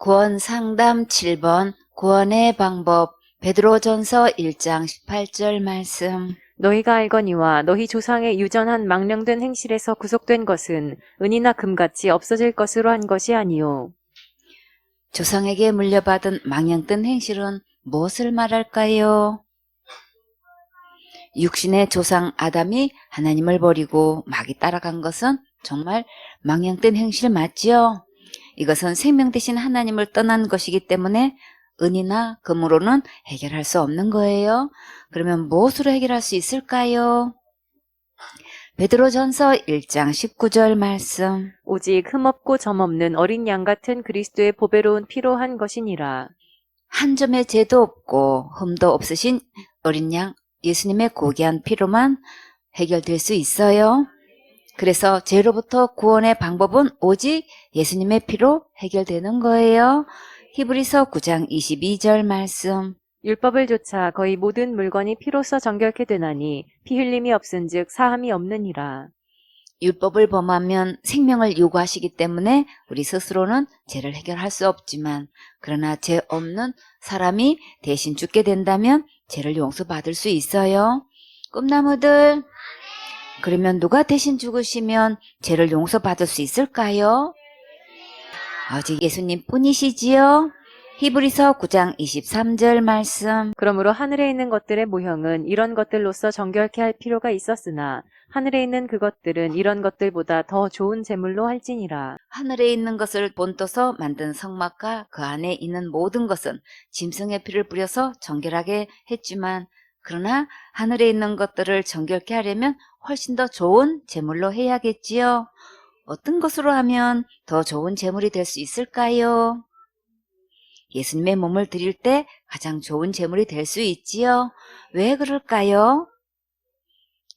구원 상담 7번 구원의 방법 베드로전서 1장 18절 말씀. 너희가 알거니와 너희 조상의 유전한 망령된 행실에서 구속된 것은 은이나 금같이 없어질 것으로 한 것이 아니요 조상에게 물려받은 망령된 행실은 무엇을 말할까요? 육신의 조상 아담이 하나님을 버리고 마귀 따라간 것은 정말 망령된 행실 맞지요? 이것은 생명 대신 하나님을 떠난 것이기 때문에 은이나 금으로는 해결할 수 없는 거예요. 그러면 무엇으로 해결할 수 있을까요? 베드로전서 1장 19절 말씀. 오직 흠없고 점없는 어린 양 같은 그리스도의 보배로운 피로 한 것이니라. 한 점의 죄도 없고 흠도 없으신 어린 양 예수님의 고귀한 피로만 해결될 수 있어요. 그래서 죄로부터 구원의 방법은 오직 예수님의 피로 해결되는 거예요. 히브리서 9장 22절 말씀. 율법을 조차 거의 모든 물건이 피로써 정결케 되나니 피 흘림이 없은즉 사함이 없느니라. 율법을 범하면 생명을 요구하시기 때문에 우리 스스로는 죄를 해결할 수 없지만, 그러나 죄 없는 사람이 대신 죽게 된다면 죄를 용서받을 수 있어요. 꿈나무들, 그러면 누가 대신 죽으시면 죄를 용서받을 수 있을까요? 오직 예수님 뿐이시지요. 히브리서 9장 23절 말씀. 그러므로 하늘에 있는 것들의 모형은 이런 것들로서 정결케 할 필요가 있었으나 하늘에 있는 그것들은 이런 것들보다 더 좋은 제물로 할지니라. 하늘에 있는 것을 본떠서 만든 성막과 그 안에 있는 모든 것은 짐승의 피를 뿌려서 정결하게 했지만, 그러나 하늘에 있는 것들을 정결케 하려면 훨씬 더 좋은 제물로 해야겠지요. 어떤 것으로 하면 더 좋은 제물이 될 수 있을까요? 예수님의 몸을 드릴 때 가장 좋은 제물이 될 수 있지요. 왜 그럴까요?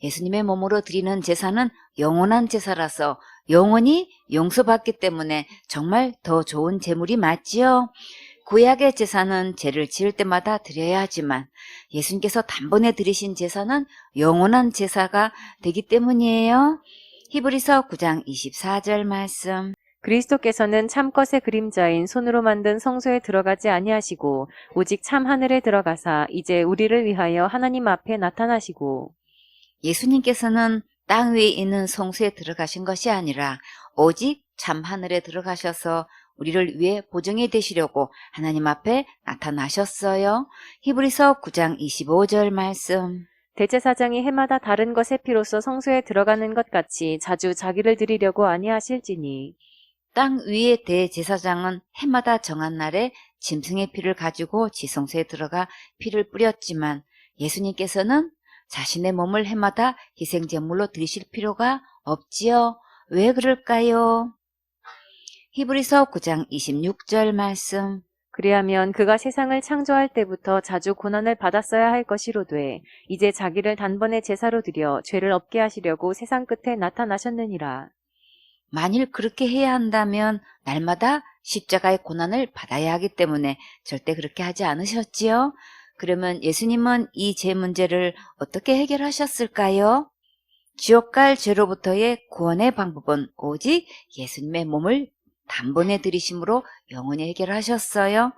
예수님의 몸으로 드리는 제사는 영원한 제사라서 영원히 용서받기 때문에 정말 더 좋은 제물이 맞지요. 구약의 제사는 죄를 지을 때마다 드려야 하지만 예수님께서 단번에 드리신 제사는 영원한 제사가 되기 때문이에요. 히브리서 9장 24절 말씀. 그리스도께서는 참것의 그림자인 손으로 만든 성소에 들어가지 아니하시고 오직 참 하늘에 들어가사 이제 우리를 위하여 하나님 앞에 나타나시고. 예수님께서는 땅 위에 있는 성소에 들어가신 것이 아니라 오직 참 하늘에 들어가셔서 우리를 위해 보증이 되시려고 하나님 앞에 나타나셨어요. 히브리서 9장 25절 말씀. 대제사장이 해마다 다른 것의 피로써 성소에 들어가는 것 같이 자주 자기를 드리려고 아니하실지니. 땅 위의 대제사장은 해마다 정한 날에 짐승의 피를 가지고 지성소에 들어가 피를 뿌렸지만, 예수님께서는 자신의 몸을 해마다 희생제물로 드리실 필요가 없지요. 왜 그럴까요? 히브리서 9장 26절 말씀. 그리하면 그가 세상을 창조할 때부터 자주 고난을 받았어야 할 것이로되 이제 자기를 단번에 제사로 드려 죄를 없게 하시려고 세상 끝에 나타나셨느니라. 만일 그렇게 해야 한다면 날마다 십자가의 고난을 받아야 하기 때문에 절대 그렇게 하지 않으셨지요? 그러면 예수님은 이 죄 문제를 어떻게 해결하셨을까요? 지옥 갈 죄로부터의 구원의 방법은 오직 예수님의 몸을 단번에 들이심으로 영원히 해결하셨어요.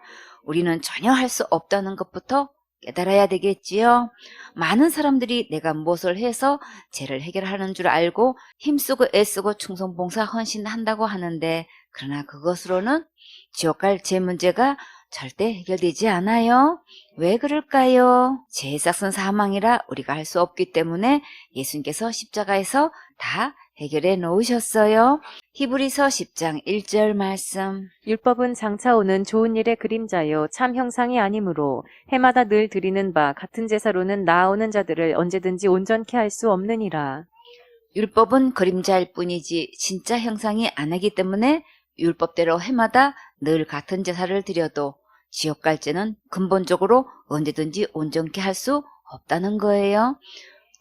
우리는 전혀 할 수 없다는 것부터 깨달아야 되겠지요. 많은 사람들이 내가 무엇을 해서 죄를 해결하는 줄 알고 힘쓰고 애쓰고 충성봉사 헌신한다고 하는데, 그러나 그것으로는 지옥 갈 죄 문제가 절대 해결되지 않아요. 왜 그럴까요? 죄의 싹은 사망이라 우리가 할 수 없기 때문에 예수님께서 십자가에서 다 해결해 놓으셨어요. 히브리서 10장 1절 말씀. 율법은 장차 오는 좋은 일의 그림자요 참 형상이 아니므로 해마다 늘 드리는 바 같은 제사로는 나아오는 자들을 언제든지 온전케 할 수 없느니라. 율법은 그림자일 뿐이지 진짜 형상이 아니기 때문에 율법대로 해마다 늘 같은 제사를 드려도 지옥 갈 죄는 근본적으로 언제든지 온전케 할 수 없다는 거예요.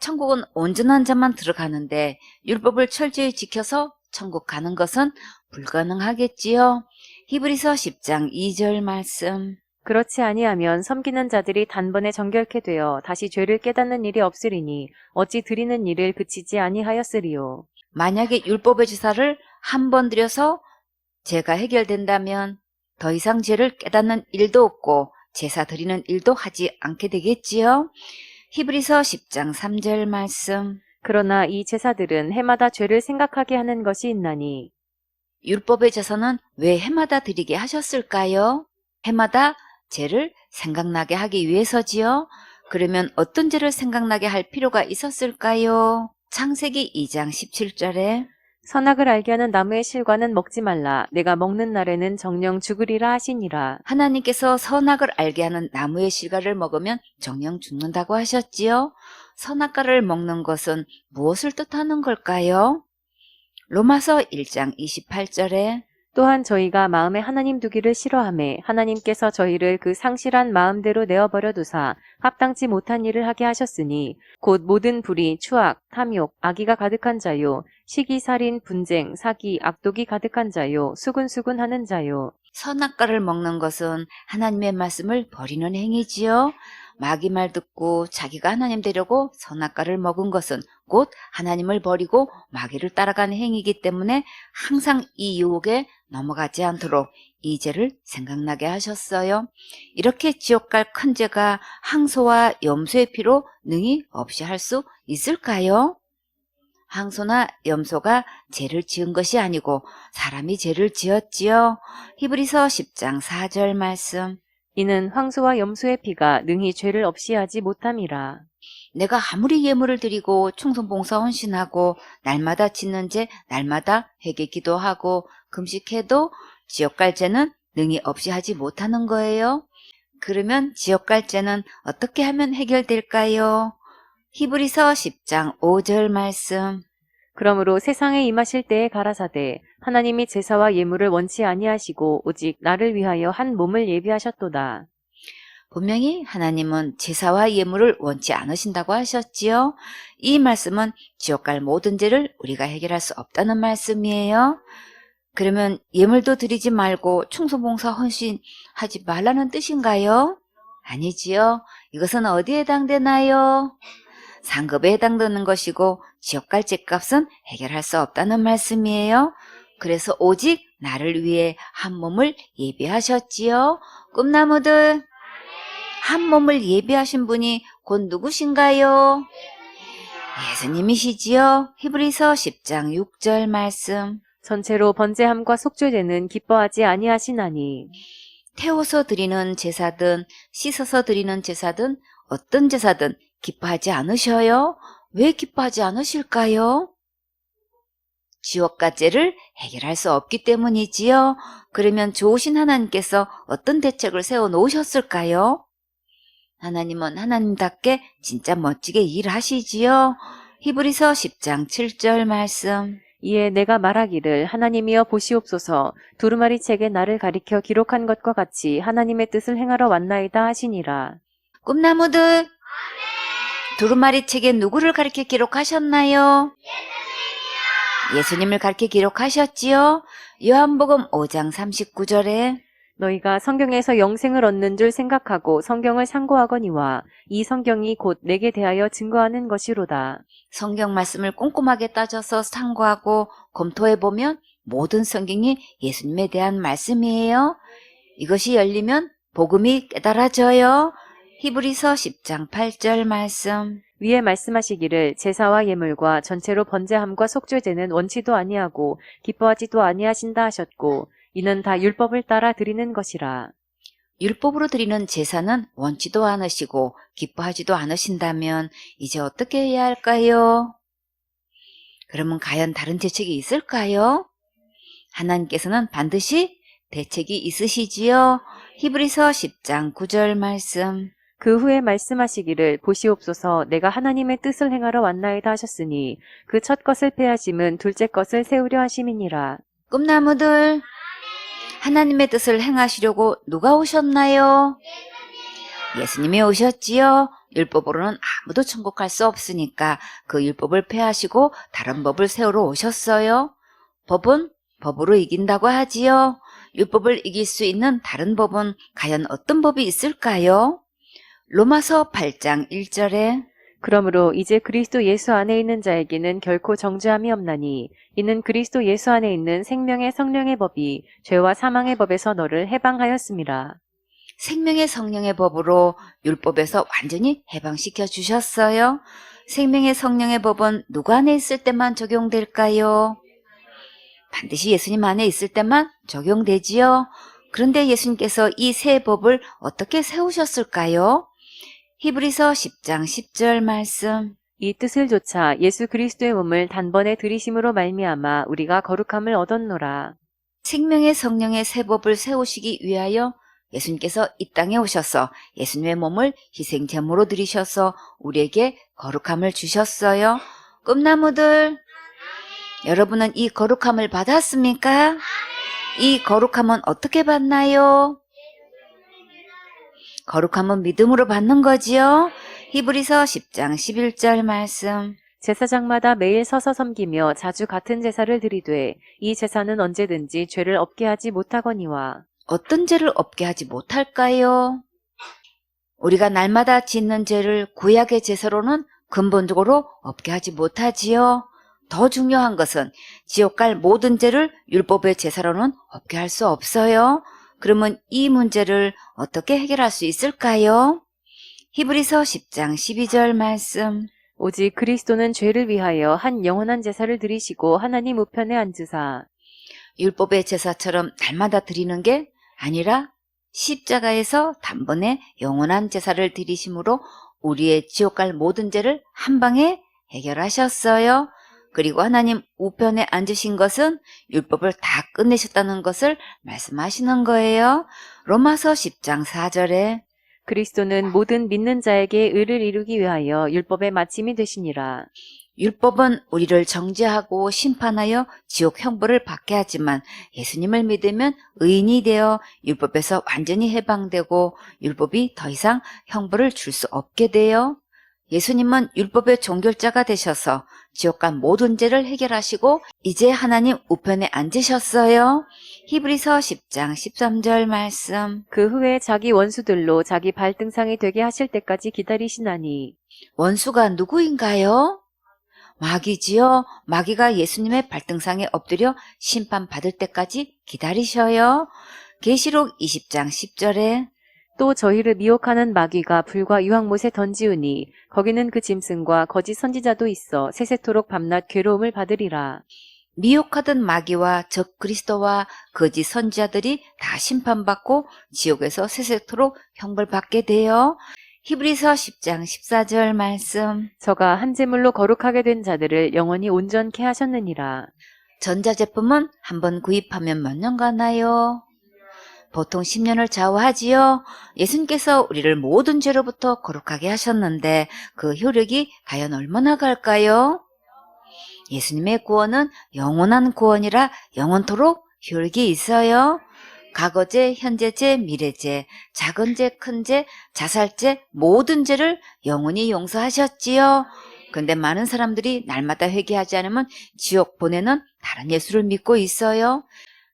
천국은 온전한 자만 들어가는데 율법을 철저히 지켜서 천국 가는 것은 불가능하겠지요. 히브리서 10장 2절 말씀. 그렇지 아니하면 섬기는 자들이 단번에 정결케 되어 다시 죄를 깨닫는 일이 없으리니 어찌 드리는 일을 그치지 더 이상 죄를 깨닫는 일도 없고 제사 드리는 일도 하지 않게 되겠지요. 히브리서 10장 3절 말씀. 그러나 이 제사들은 해마다 죄를 생각하게 하는 것이 있나니 율법의 제사는 왜 해마다 드리게 하셨을까요? 해마다 죄를 생각나게 하기 위해서지요. 그러면 어떤 죄를 생각나게 할 필요가 있었을까요? 창세기 2장 17절에 선악을 알게 하는 나무의 실과는 먹지 말라. 내가 먹는 날에는 정령 죽으리라 하시니라. 하나님께서 선악을 알게 하는 나무의 실과를 먹으면 정령 죽는다고 하셨지요. 선악과를 먹는 것은 무엇을 뜻하는 걸까요? 로마서 1장 28절에 또한 저희가 마음에 하나님 두기를 싫어하매 하나님께서 저희를 그 상실한 마음대로 내어버려 두사 합당치 못한 일을 하게 하셨으니 곧 모든 불의, 추악, 탐욕, 악의가 가득한 자요 시기, 살인, 분쟁, 사기, 악독이 가득한 자요 수군수군하는 자요. 선악과를 먹는 것은 하나님의 말씀을 버리는 행위지요. 마귀 말 듣고 자기가 하나님 되려고 선악과를 먹은 것은 곧 하나님을 버리고 마귀를 따라가는 행위이기 때문에 항상 이 유혹에 넘어가지 않도록 이 죄를 생각나게 하셨어요. 이렇게 지옥 갈 큰 죄가 항소와 염소의 피로 능히 없이 할 수 있을까요? 항소나 염소가 죄를 지은 것이 아니고 사람이 죄를 지었지요. 히브리서 10장 4절 말씀. 이는 황소와 염소의 피가 능히 죄를 없이 하지 못함이라. 내가 아무리 예물을 드리고 충성봉사 헌신하고 날마다 짓는 죄 날마다 회개 기도하고 금식해도 지옥 갈 죄는 능히 없이 하지 못하는 거예요. 그러면 지옥 갈 죄는 어떻게 하면 해결될까요? 히브리서 10장 5절 말씀. 그러므로 세상에 임하실 때에 가라사대 하나님이 제사와 예물을 원치 아니하시고 오직 나를 위하여 한 몸을 예비하셨도다. 분명히 하나님은 제사와 예물을 원치 않으신다고 하셨지요. 이 말씀은 지옥 갈 모든 죄를 우리가 해결할 수 없다는 말씀이에요. 그러면 예물도 드리지 말고 충성봉사 헌신하지 말라는 뜻인가요? 아니지요. 이것은 어디에 해당되나요? 상급에 해당되는 것이고 지옥 갈 죄값은 해결할 수 없다는 말씀이에요. 그래서 오직 나를 위해 한 몸을 예비하셨지요. 꿈나무들, 한 몸을 예비하신 분이 곧 누구신가요? 예수님이시지요. 히브리서 10장 6절 말씀. 전체로 번제함과 속죄제는 기뻐하지 아니하시나니 태워서 드리는 제사든 씻어서 드리는 제사든 어떤 제사든 기뻐하지 않으셔요? 왜 기뻐하지 않으실까요? 지옥과 죄를 해결할 수 없기 때문이지요. 그러면 좋으신 하나님께서 어떤 대책을 세워 놓으셨을까요? 하나님은 하나님답게 진짜 멋지게 일하시지요. 히브리서 10장 7절 말씀. 이에 내가 말하기를 하나님이여 보시옵소서 두루마리 책에 나를 가리켜 기록한 것과 같이 하나님의 뜻을 행하러 왔나이다 하시니라. 꿈나무들, 두루마리 책에 누구를 가리켜 기록하셨나요? 예수님을 가리켜 기록하셨지요. 요한복음 5장 39절에 너희가 성경에서 영생을 얻는 줄 생각하고 성경을 상고하거니와 이 성경이 곧 내게 대하여 증거하는 것이로다. 성경 말씀을 꼼꼼하게 따져서 상고하고 검토해보면 모든 성경이 예수님에 대한 말씀이에요. 이것이 열리면 복음이 깨달아져요. 히브리서 10장 8절 말씀. 위에 말씀하시기를 제사와 예물과 전체로 번제함과 속죄제는 원치도 아니하고 기뻐하지도 아니하신다 하셨고 이는 다 율법을 따라 드리는 것이라. 율법으로 드리는 제사는 원치도 않으시고 기뻐하지도 않으신다면 이제 어떻게 해야 할까요? 그러면 과연 다른 대책이 있을까요? 하나님께서는 반드시 대책이 있으시지요. 히브리서 10장 9절 말씀. 그 후에 말씀하시기를 보시옵소서 내가 하나님의 뜻을 행하러 왔나이다 하셨으니 그 첫 것을 패하심은 둘째 것을 세우려 하심이니라. 꿈나무들, 하나님의 뜻을 행하시려고 누가 오셨나요? 예수님이 오셨지요. 율법으로는 아무도 천국할 수 없으니까 그 율법을 폐하시고 다른 법을 세우러 오셨어요. 법은 법으로 이긴다고 하지요. 율법을 이길 수 있는 다른 법은 과연 어떤 법이 있을까요? 로마서 8장 1절에 그러므로 이제 그리스도 예수 안에 있는 자에게는 결코 정죄함이 없나니 이는 그리스도 예수 안에 있는 생명의 성령의 법이 죄와 사망의 법에서 너를 해방하였음이라. 생명의 성령의 법으로 율법에서 완전히 해방시켜 주셨어요. 생명의 성령의 법은 누구 안에 있을 때만 적용될까요? 반드시 예수님 안에 있을 때만 적용되지요. 그런데 예수님께서 이 새 법을 어떻게 세우셨을까요? 히브리서 10장 10절 말씀. 이 뜻을 조차 예수 그리스도의 몸을 단번에 들이심으로 말미암아 우리가 거룩함을 얻었노라. 생명의 성령의 새 법을 세우시기 위하여 예수님께서 이 땅에 오셔서 예수님의 몸을 희생 제물로 드리셔서 우리에게 거룩함을 주셨어요. 꿈나무들, 여러분은 이 거룩함을 받았습니까? 이 거룩함은 어떻게 받나요? 거룩함은 믿음으로 받는 거지요. 히브리서 10장 11절 말씀. 제사장마다 매일 서서 섬기며 자주 같은 제사를 드리되 이 제사는 언제든지 죄를 없게 하지 못하거니와. 어떤 죄를 없게 하지 못할까요? 우리가 날마다 짓는 죄를 구약의 제사로는 근본적으로 없게 하지 못하지요. 더 중요한 것은 지옥 갈 모든 죄를 율법의 제사로는 없게 할 수 없어요. 그러면 이 문제를 어떻게 해결할 수 있을까요? 히브리서 10장 12절 말씀. 오직 그리스도는 죄를 위하여 한 영원한 제사를 드리시고 하나님 우편에 앉으사. 율법의 제사처럼 날마다 드리는 게 아니라 십자가에서 단번에 영원한 제사를 드리심으로 우리의 지옥 갈 모든 죄를 한 방에 해결하셨어요. 그리고 하나님 우편에 앉으신 것은 율법을 다 끝내셨다는 것을 말씀하시는 거예요. 로마서 10장 4절에 그리스도는 모든 믿는 자에게 의를 이루기 위하여 율법의 마침이 되시니라. 율법은 우리를 정죄하고 심판하여 지옥 형벌을 받게 하지만 예수님을 믿으면 의인이 되어 율법에서 완전히 해방되고 율법이 더 이상 형벌을 줄 수 없게 돼요. 예수님은 율법의 종결자가 되셔서 지옥 간 모든 죄를 해결하시고 이제 하나님 우편에 앉으셨어요. 히브리서 10장 13절 말씀. 그 후에 자기 원수들로 자기 발등상이 되게 하실 때까지 기다리시나니. 원수가 누구인가요? 마귀지요. 마귀가 예수님의 발등상에 엎드려 심판받을 때까지 기다리셔요. 계시록 20장 10절에 또 저희를 미혹하는 마귀가 불과 유황못에 던지우니 거기는 그 짐승과 거짓 선지자도 있어 세세토록 밤낮 괴로움을 받으리라. 미혹하던 마귀와 적 그리스도와 거짓 선지자들이 다 심판받고 지옥에서 세세토록 형벌받게 돼요. 히브리서 10장 14절 말씀. 저가 한 제물로 거룩하게 된 자들을 영원히 온전케 하셨느니라. 전자제품은 한번 구입하면 몇 년 가나요? 보통 10년을 좌우하지요. 예수님께서 우리를 모든 죄로부터 거룩하게 하셨는데 그 효력이 과연 얼마나 갈까요? 예수님의 구원은 영원한 구원이라 영원토록 효력이 있어요. 과거죄, 현재죄, 미래죄, 작은 죄, 큰 죄, 자살죄 모든 죄를 영원히 용서하셨지요. 근데 많은 사람들이 날마다 회개하지 않으면 지옥 보내는 다른 예수를 믿고 있어요.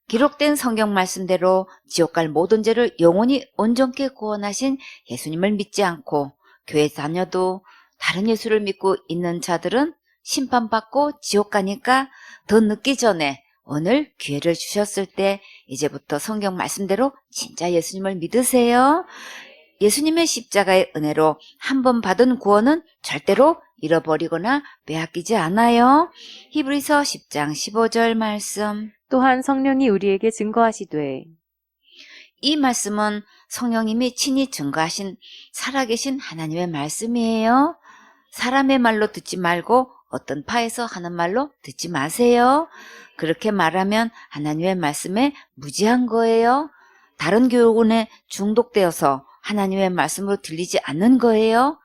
기록된 성경 말씀대로 지옥 갈 모든 죄를 영원히 온전케 구원하신 예수님을 믿지 않고 교회 다녀도 다른 예수를 믿고 있는 자들은 심판받고 지옥 가니까 더 늦기 전에 오늘 기회를 주셨을 때 이제부터 성경 말씀대로 진짜 예수님을 믿으세요. 예수님의 십자가의 은혜로 한 번 받은 구원은 절대로 잃어버리거나 빼앗기지 않아요. 히브리서 10장 15절 말씀. 또한 성령이 우리에게 증거하시되. 이 말씀은 성령님이 친히 증거하신 살아계신 하나님의 말씀이에요. 사람의 말로 듣지 말고 어떤 파에서 하는 말로 듣지 마세요. 그렇게 말하면 하나님의 말씀에 무지한 거예요. 다른 교훈에 중독되어서 하나님의 말씀으로 들리지 않는 거예요.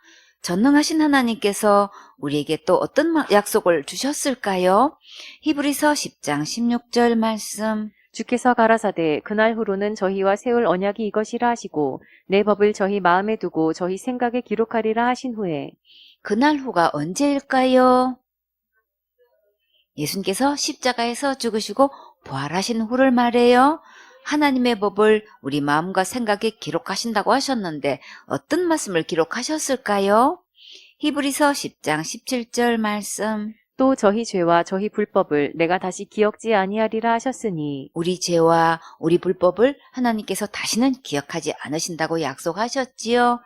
전능하신 하나님께서 우리에게 또 어떤 약속을 주셨을까요? 히브리서 10장 16절 말씀. 주께서 가라사대 그날 후로는 저희와 세울 언약이 이것이라 하시고 내 법을 저희 마음에 두고 저희 생각에 기록하리라 하신 후에. 그날 후가 언제일까요? 예수님께서 십자가에서 죽으시고 부활하신 후를 말해요. 하나님의 법을 우리 마음과 생각에 기록하신다고 하셨는데 어떤 말씀을 기록하셨을까요? 히브리서 10장 17절 말씀. 또 저희 죄와 저희 불법을 내가 다시 기억지 아니하리라 하셨으니 우리 죄와 우리 불법을 하나님께서 다시는 기억하지 않으신다고 약속하셨지요.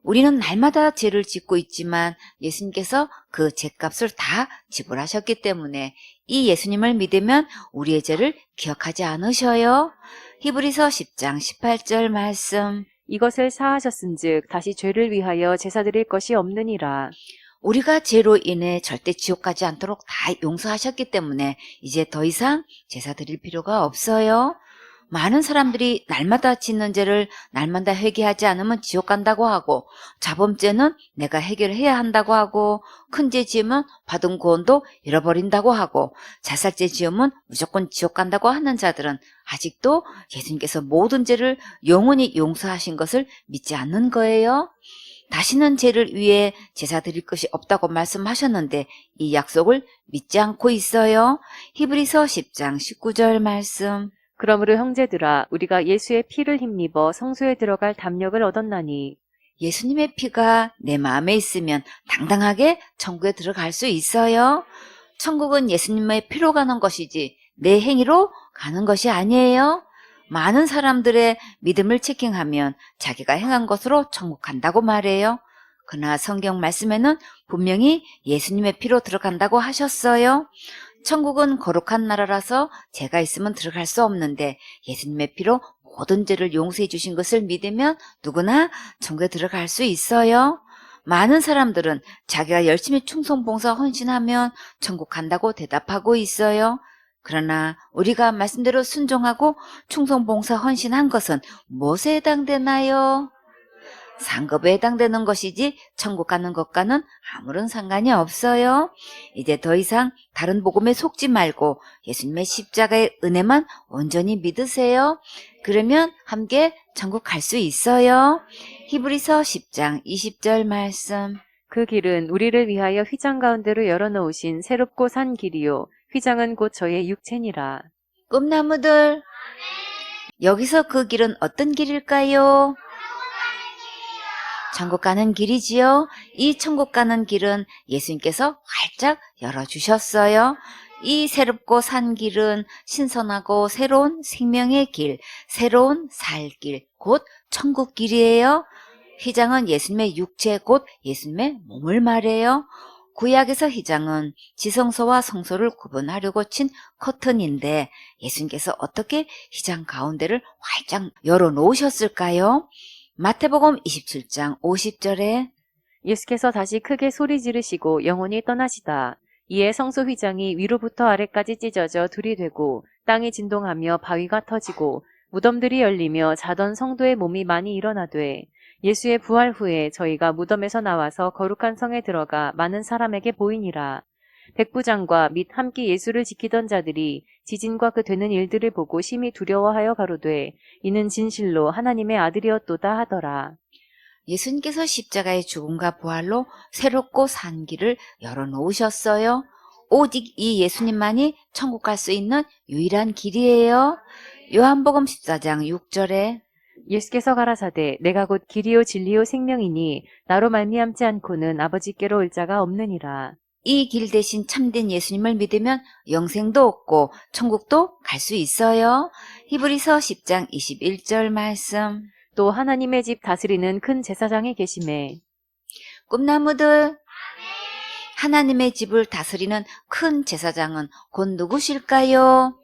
우리는 날마다 죄를 짓고 있지만 예수님께서 그 죄값을 다 지불하셨기 때문에 이 예수님을 믿으면 우리의 죄를 기억하지 않으셔요. 히브리서 10장 18절 말씀. 이것을 사하셨은즉 다시 죄를 위하여 제사 드릴 것이 없느니라. 우리가 죄로 인해 절대 지옥 가지 않도록 다 용서하셨기 때문에 이제 더 이상 제사 드릴 필요가 없어요. 많은 사람들이 날마다 짓는 죄를 날마다 회개하지 않으면 지옥 간다고 하고, 자범죄는 내가 해결해야 한다고 하고, 큰 죄 지으면 받은 구원도 잃어버린다고 하고, 자살죄 지으면 무조건 지옥 간다고 하는 자들은 아직도 예수님께서 모든 죄를 영원히 용서하신 것을 믿지 않는 거예요. 다시는 죄를 위해 제사 드릴 것이 없다고 말씀하셨는데 이 약속을 믿지 않고 있어요. 히브리서 10장 19절 말씀. 그러므로 형제들아 우리가 예수의 피를 힘입어 성소에 들어갈 담력을 얻었나니 예수님의 피가 내 마음에 있으면 당당하게 천국에 들어갈 수 있어요. 천국은 예수님의 피로 가는 것이지 내 행위로 가는 것이 아니에요. 많은 사람들의 믿음을 체킹하면 자기가 행한 것으로 천국 간다고 말해요. 그러나 성경 말씀에는 분명히 예수님의 피로 들어간다고 하셨어요. 천국은 거룩한 나라라서 죄가 있으면 들어갈 수 없는데 예수님의 피로 모든 죄를 용서해 주신 것을 믿으면 누구나 천국에 들어갈 수 있어요. 많은 사람들은 자기가 열심히 충성봉사 헌신하면 천국 간다고 대답하고 있어요. 그러나 우리가 말씀대로 순종하고 충성봉사 헌신한 것은 무엇에 해당되나요? 상급에 해당되는 것이지 천국 가는 것과는 아무런 상관이 없어요. 이제 더 이상 다른 복음에 속지 말고 예수님의 십자가의 은혜만 온전히 믿으세요. 그러면 함께 천국 갈 수 있어요. 히브리서 10장 20절 말씀. 그 길은 우리를 위하여 휘장 가운데로 열어놓으신 새롭고 산 길이요 휘장은 곧 저의 육체니라. 꿈나무들, 여기서 그 길은 어떤 길일까요? 천국 가는 길이지요. 이 천국 가는 길은 예수님께서 활짝 열어주셨어요. 이 새롭고 산 길은 신선하고 새로운 생명의 길, 새로운 살 길, 곧 천국 길이에요. 휘장은 예수님의 육체, 곧 예수님의 몸을 말해요. 구약에서 휘장은 지성소와 성소를 구분하려고 친 커튼인데 예수님께서 어떻게 휘장 가운데를 활짝 열어놓으셨을까요? 마태복음 27장 50절에 예수께서 다시 크게 소리 지르시고 영원히 떠나시다. 이에 성소 휘장이 위로부터 아래까지 찢어져 둘이 되고 땅이 진동하며 바위가 터지고 무덤들이 열리며 자던 성도의 몸이 많이 일어나되 예수의 부활 후에 저희가 무덤에서 나와서 거룩한 성에 들어가 많은 사람에게 보이니라. 백부장과 및 함께 예수를 지키던 자들이 지진과 그 되는 일들을 보고 심히 두려워하여 가로되 이는 진실로 하나님의 아들이었도다 하더라. 예수님께서 십자가의 죽음과 부활로 새롭고 산 길을 열어놓으셨어요. 오직 이 예수님만이 천국 갈 수 있는 유일한 길이에요. 요한복음 14장 6절에 예수께서 가라사대 내가 곧 길이요 진리요 생명이니 나로 말미암지 않고는 아버지께로 올 자가 없느니라. 이 길 대신 참된 예수님을 믿으면 영생도 얻고 천국도 갈 수 있어요. 히브리서 10장 21절 말씀. 또 하나님의 집 다스리는 큰 제사장이 계심에 꿈나무들, 하나님의 집을 다스리는 큰 제사장은 곧 누구실까요?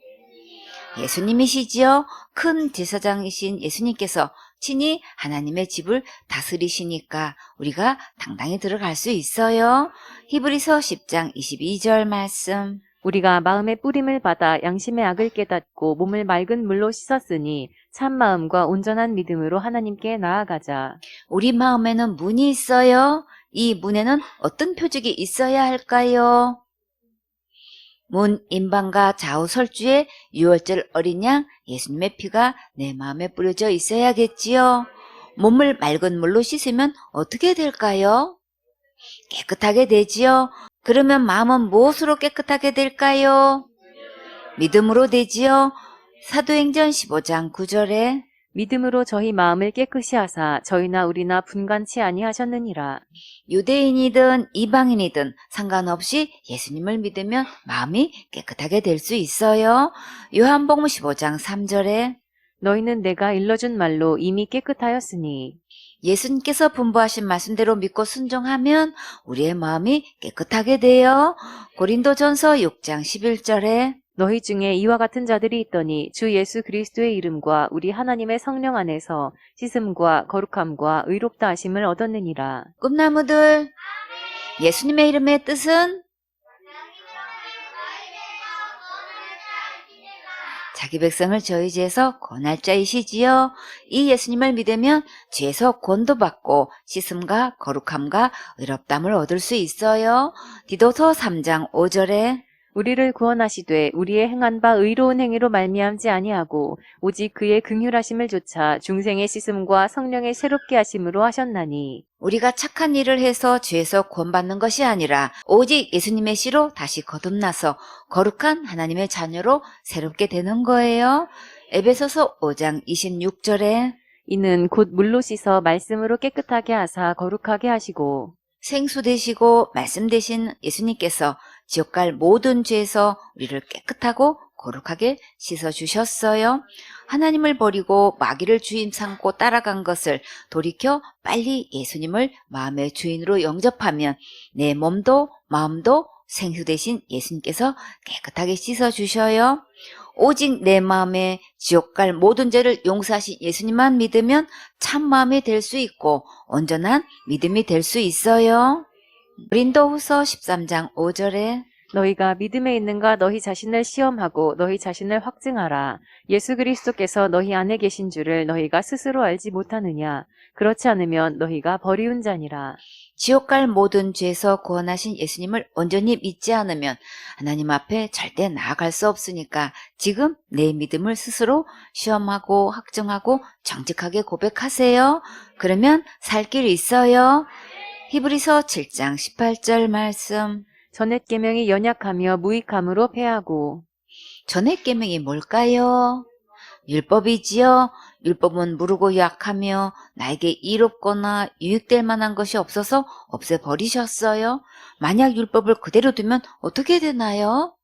예수님이시지요. 큰 제사장이신 예수님께서 친히 하나님의 집을 다스리시니까 우리가 당당히 들어갈 수 있어요. 히브리서 10장 22절 말씀. 우리가 마음의 뿌림을 받아 양심의 악을 깨닫고 몸을 맑은 물로 씻었으니 참 마음과 온전한 믿음으로 하나님께 나아가자. 우리 마음에는 문이 있어요. 이 문에는 어떤 표적이 있어야 할까요? 문 임방과 좌우 설주에 유월절 어린 양 예수님의 피가 내 마음에 뿌려져 있어야겠지요. 몸을 맑은 물로 씻으면 어떻게 될까요? 깨끗하게 되지요. 그러면 마음은 무엇으로 깨끗하게 될까요? 믿음으로 되지요. 사도행전 15장 9절에 믿음으로 저희 마음을 깨끗이 하사 저희나 우리나 분간치 아니하셨느니라. 유대인이든 이방인이든 상관없이 예수님을 믿으면 마음이 깨끗하게 될 수 있어요. 요한복음 15장 3절에 너희는 내가 일러준 말로 이미 깨끗하였으니 예수님께서 분부하신 말씀대로 믿고 순종하면 우리의 마음이 깨끗하게 돼요. 고린도전서 6장 11절에 너희 중에 이와 같은 자들이 있더니 주 예수 그리스도의 이름과 우리 하나님의 성령 안에서 씻음과 거룩함과 의롭다 하심을 얻었느니라. 꿈나무들 예수님의 이름의 뜻은 자기 백성을 저희 죄에서 권할 자이시지요. 이 예수님을 믿으면 죄에서 권도받고 씻음과 거룩함과 의롭담을 얻을 수 있어요. 디도서 3장 5절에 우리를 구원하시되 우리의 행한 바 의로운 행위로 말미암지 아니하고 오직 그의 긍휼하심을 조차 중생의 씻음과 성령의 새롭게 하심으로 하셨나니 우리가 착한 일을 해서 죄에서 구원받는 것이 아니라 오직 예수님의 씨로 다시 거듭나서 거룩한 하나님의 자녀로 새롭게 되는 거예요. 에베소서 5장 26절에 이는 곧 물로 씻어 말씀으로 깨끗하게 하사 거룩하게 하시고 생수 되시고 말씀 되신 예수님께서 지옥 갈 모든 죄에서 우리를 깨끗하고 거룩하게 씻어주셨어요. 하나님을 버리고 마귀를 주인 삼고 따라간 것을 돌이켜 빨리 예수님을 마음의 주인으로 영접하면 내 몸도 마음도 생수 되신 예수님께서 깨끗하게 씻어주셔요. 오직 내 마음에 지옥 갈 모든 죄를 용서하신 예수님만 믿으면 참 마음이 될 수 있고 온전한 믿음이 될 수 있어요. 고린도후서 13장 5절에 너희가 믿음에 있는가 너희 자신을 시험하고 너희 자신을 확증하라. 예수 그리스도께서 너희 안에 계신 줄을 너희가 스스로 알지 못하느냐. 그렇지 않으면 너희가 버리운 자니라. 지옥 갈 모든 죄에서 구원하신 예수님을 온전히 믿지 않으면 하나님 앞에 절대 나아갈 수 없으니까 지금 내 믿음을 스스로 시험하고 확정하고 정직하게 고백하세요. 그러면 살 길이 있어요. 히브리서 7장 18절 말씀. 전옛 계명이 연약하며 무익함으로 패하고 전의 계명이 뭘까요? 율법이지요. 율법은 무르고 약하며 나에게 이롭거나 유익될 만한 것이 없어서 없애버리셨어요. 만약 율법을 그대로 두면 어떻게 되나요?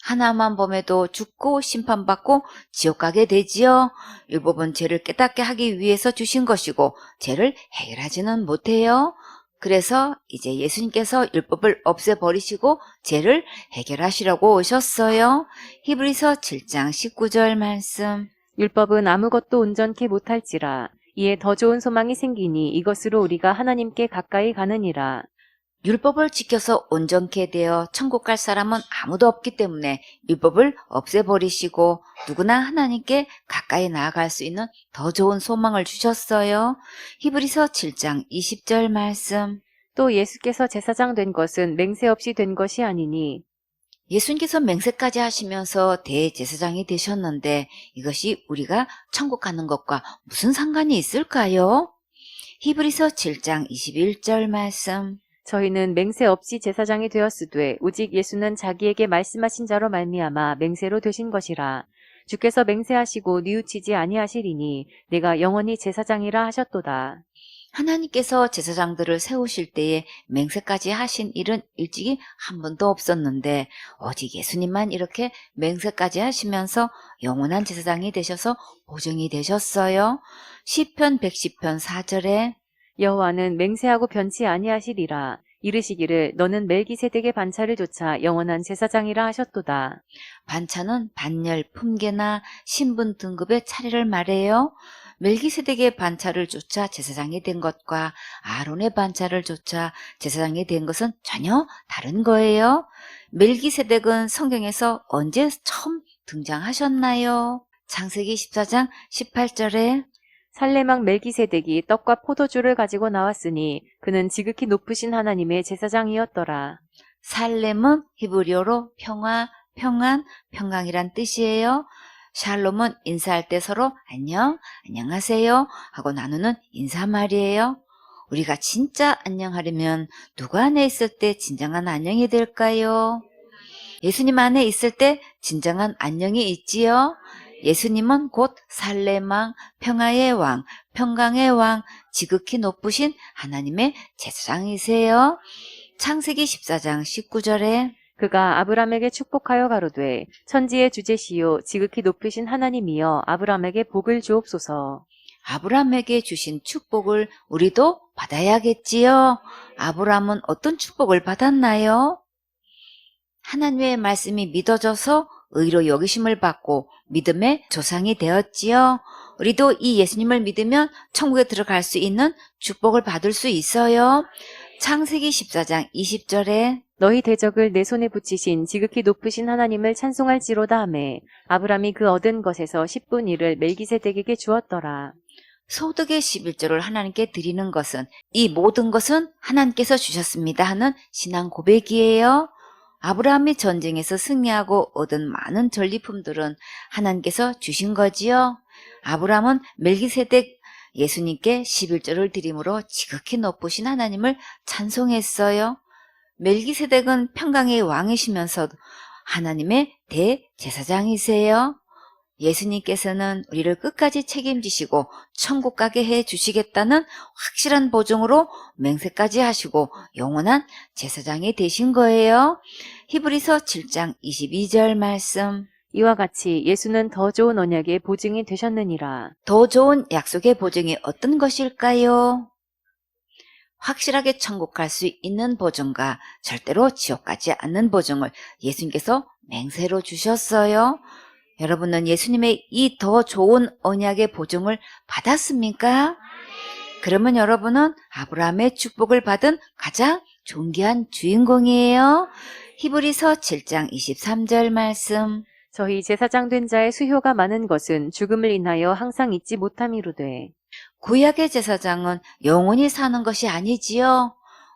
하나만 범해도 죽고 심판받고 지옥 가게 되지요. 율법은 죄를 깨닫게 하기 위해서 주신 것이고 죄를 해결하지는 못해요. 그래서 이제 예수님께서 율법을 없애버리시고 죄를 해결하시려고 오셨어요. 히브리서 7장 19절 말씀. 율법은 아무것도 온전케 못할지라. 이에 더 좋은 소망이 생기니 이것으로 우리가 하나님께 가까이 가느니라. 율법을 지켜서 온전케 되어 천국 갈 사람은 아무도 없기 때문에 율법을 없애버리시고 누구나 하나님께 가까이 나아갈 수 있는 더 좋은 소망을 주셨어요. 히브리서 7장 20절 말씀. 또 예수께서 제사장 된 것은 맹세 없이 된 것이 아니니 예수님께서 맹세까지 하시면서 대제사장이 되셨는데 이것이 우리가 천국 가는 것과 무슨 상관이 있을까요? 히브리서 7장 21절 말씀. 저희는 맹세 없이 제사장이 되었으되 오직 예수는 자기에게 말씀하신 자로 말미암아 맹세로 되신 것이라. 주께서 맹세하시고 뉘우치지 아니하시리니 내가 영원히 제사장이라 하셨도다. 하나님께서 제사장들을 세우실 때에 맹세까지 하신 일은 일찍이 한 번도 없었는데 오직 예수님만 이렇게 맹세까지 하시면서 영원한 제사장이 되셔서 보증이 되셨어요. 시편 110편 4절에 여호와는 맹세하고 변치 아니하시리라. 이르시기를 너는 멜기세덱의 반차를 조차 영원한 제사장이라 하셨도다. 반차는 반열, 품계나 신분 등급의 차례를 말해요. 멜기세덱의 반차를 쫓아 제사장이 된 것과 아론의 반차를 쫓아 제사장이 된 것은 전혀 다른 거예요. 멜기세덱은 성경에서 언제 처음 등장하셨나요? 창세기 14장 18절에 살레망 멜기세덱이 떡과 포도주를 가지고 나왔으니 그는 지극히 높으신 하나님의 제사장이었더라. 살렘은 히브리어로 평화, 평안, 평강이란 뜻이에요. 샬롬은 인사할 때 서로 안녕, 안녕하세요 하고 나누는 인사말이에요. 우리가 진짜 안녕하려면 누구 안에 있을 때 진정한 안녕이 될까요? 예수님 안에 있을 때 진정한 안녕이 있지요. 예수님은 곧 살렘 왕, 평화의 왕, 평강의 왕, 지극히 높으신 하나님의 제사장이세요. 창세기 14장 19절에 그가 아브람에게 축복하여 가로되 천지의 주제시요 지극히 높으신 하나님이여 아브람에게 복을 주옵소서. 아브람에게 주신 축복을 우리도 받아야겠지요. 아브람은 어떤 축복을 받았나요? 하나님의 말씀이 믿어져서 의로 여기심을 받고 믿음의 조상이 되었지요. 우리도 이 예수님을 믿으면 천국에 들어갈 수 있는 축복을 받을 수 있어요. 창세기 14장 20절에 너희 대적을 내 손에 붙이신 지극히 높으신 하나님을 찬송할지로다 하매 아브람이 그 얻은 것에서 10분 1을 멜기세덱에게 주었더라. 소득의 11조를 하나님께 드리는 것은 이 모든 것은 하나님께서 주셨습니다 하는 신앙 고백이에요. 아브라함이 전쟁에서 승리하고 얻은 많은 전리품들은 하나님께서 주신 거지요. 아브라함은 멜기세덱 예수님께 11조를 드림으로 지극히 높으신 하나님을 찬송했어요. 멜기세덱은 평강의 왕이시면서도 하나님의 대제사장이세요. 예수님께서는 우리를 끝까지 책임지시고 천국 가게 해 주시겠다는 확실한 보증으로 맹세까지 하시고 영원한 제사장이 되신 거예요. 히브리서 7장 22절 말씀. 이와 같이 예수는 더 좋은 언약의 보증이 되셨느니라. 더 좋은 약속의 보증이 어떤 것일까요? 확실하게 천국 갈 수 있는 보증과 절대로 지옥 가지 않는 보증을 예수님께서 맹세로 주셨어요. 여러분은 예수님의 이 더 좋은 언약의 보증을 받았습니까? 그러면 여러분은 아브라함의 축복을 받은 가장 존귀한 주인공이에요. 히브리서 7장 23절 말씀. 저희 제사장 된 자의 수효가 많은 것은 죽음을 인하여 항상 잊지 못함이로되 구약의 제사장은 영원히 사는 것이 아니지요.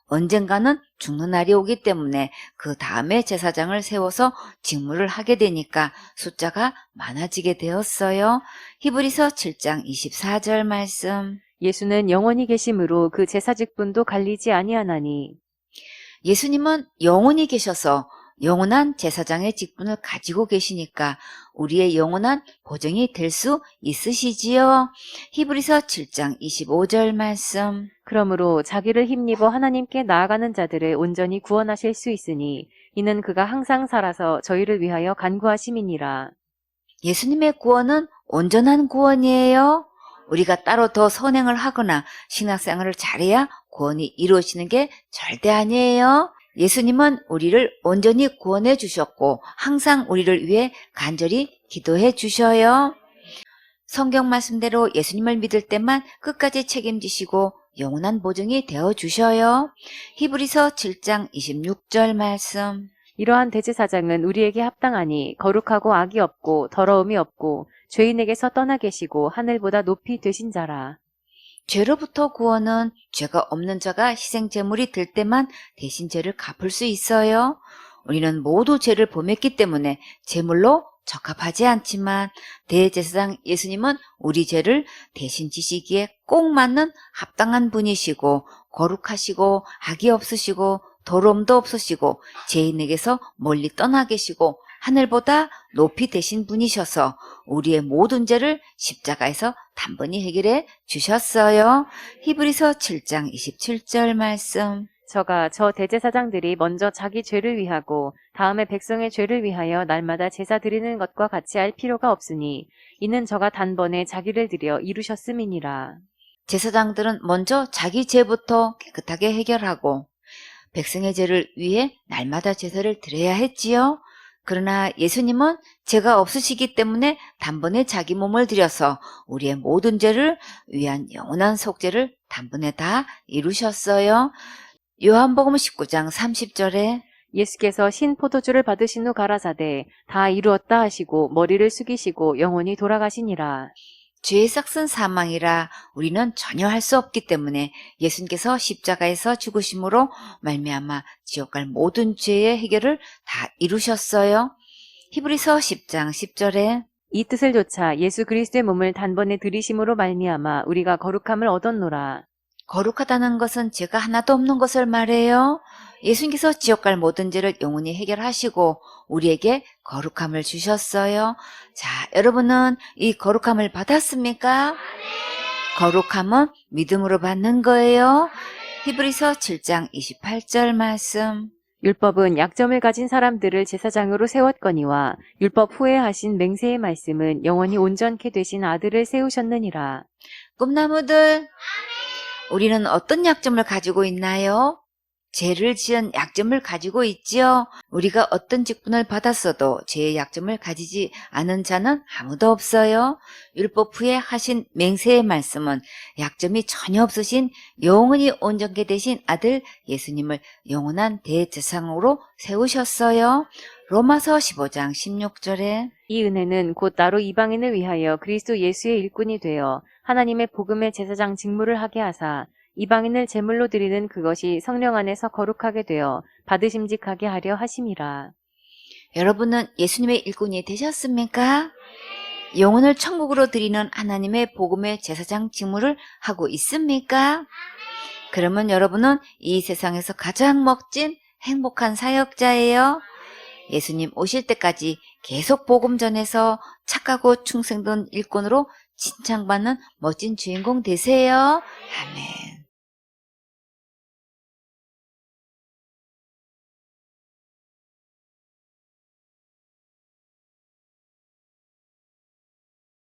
언젠가는 죽는 날이 오기 때문에 그 다음에 제사장을 세워서 직무를 하게 되니까 숫자가 많아지게 되었어요. 히브리서 7장 24절 말씀. 예수는 영원히 계심으로 그 제사 직분도 갈리지 아니하나니 예수님은 영원히 계셔서 영원한 제사장의 직분을 가지고 계시니까 우리의 영원한 보증이 될 수 있으시지요. 히브리서 7장 25절 말씀. 그러므로 자기를 힘입어 하나님께 나아가는 자들을 온전히 구원하실 수 있으니 이는 그가 항상 살아서 저희를 위하여 간구하심이니라. 예수님의 구원은 온전한 구원이에요. 우리가 따로 더 선행을 하거나 신학생활을 잘해야 구원이 이루어지는 게 절대 아니에요. 예수님은 우리를 온전히 구원해 주셨고 항상 우리를 위해 간절히 기도해 주셔요. 성경 말씀대로 예수님을 믿을 때만 끝까지 책임지시고 영원한 보증이 되어 주셔요. 히브리서 7장 26절 말씀. 이러한 대제사장은 우리에게 합당하니 거룩하고 악이 없고 더러움이 없고 죄인에게서 떠나 계시고 하늘보다 높이 되신 자라. 죄로부터 구원은 죄가 없는 자가 희생 제물이 될 때만 대신 죄를 갚을 수 있어요. 우리는 모두 죄를 범했기 때문에 제물로 적합하지 않지만 대제사장 예수님은 우리 죄를 대신 지시기에 꼭 맞는 합당한 분이시고 거룩하시고 악이 없으시고 더러움도 없으시고 죄인에게서 멀리 떠나 계시고 하늘보다 높이 되신 분이셔서 우리의 모든 죄를 십자가에서 단번에 해결해 주셨어요. 히브리서 7장 27절 말씀. 저가 저 대제사장들이 먼저 자기 죄를 위하고 다음에 백성의 죄를 위하여 날마다 제사 드리는 것과 같이 할 필요가 없으니 이는 저가 단번에 자기를 드려 이루셨음이니라. 제사장들은 먼저 자기 죄부터 깨끗하게 해결하고 백성의 죄를 위해 날마다 제사를 드려야 했지요. 그러나 예수님은 죄가 없으시기 때문에 단번에 자기 몸을 들여서 우리의 모든 죄를 위한 영원한 속죄를 단번에 다 이루셨어요. 요한복음 19장 30절에 예수께서 신 포도주를 받으신 후 가라사대 다 이루었다 하시고 머리를 숙이시고 영원히 돌아가시니라. 죄의 삭은 사망이라 우리는 전혀 할 수 없기 때문에 예수님께서 십자가에서 죽으심으로 말미암아 지옥 갈 모든 죄의 해결을 다 이루셨어요. 히브리서 10장 10절에 이 뜻을 좇아 예수 그리스도의 몸을 단번에 들이심으로 말미암아 우리가 거룩함을 얻었노라. 거룩하다는 것은 죄가 하나도 없는 것을 말해요. 예수님께서 지옥 갈 모든 죄를 영원히 해결하시고 우리에게 거룩함을 주셨어요. 자, 여러분은 이 거룩함을 받았습니까? 거룩함은 믿음으로 받는 거예요. 히브리서 7장 28절 말씀. 율법은 약점을 가진 사람들을 제사장으로 세웠거니와 율법 후에 하신 맹세의 말씀은 영원히 온전케 되신 아들을 세우셨느니라. 꿈나무들, 우리는 어떤 약점을 가지고 있나요? 죄를 지은 약점을 가지고 있지요. 우리가 어떤 직분을 받았어도 죄의 약점을 가지지 않은 자는 아무도 없어요. 율법 후에 하신 맹세의 말씀은 약점이 전혀 없으신 영원히 온전케 되신 아들 예수님을 영원한 대제사장으로 세우셨어요. 로마서 15장 16절에 이 은혜는 곧 나로 이방인을 위하여 그리스도 예수의 일꾼이 되어 하나님의 복음의 제사장 직무를 하게 하사 이방인을 제물로 드리는 그것이 성령 안에서 거룩하게 되어 받으심직하게 하려 하심이라. 여러분은 예수님의 일꾼이 되셨습니까? 영혼을 천국으로 드리는 하나님의 복음의 제사장 직무를 하고 있습니까? 그러면 여러분은 이 세상에서 가장 멋진 행복한 사역자예요. 예수님 오실 때까지 계속 복음 전해서 착하고 충성된 일꾼으로 칭찬받는 멋진 주인공 되세요. 아멘.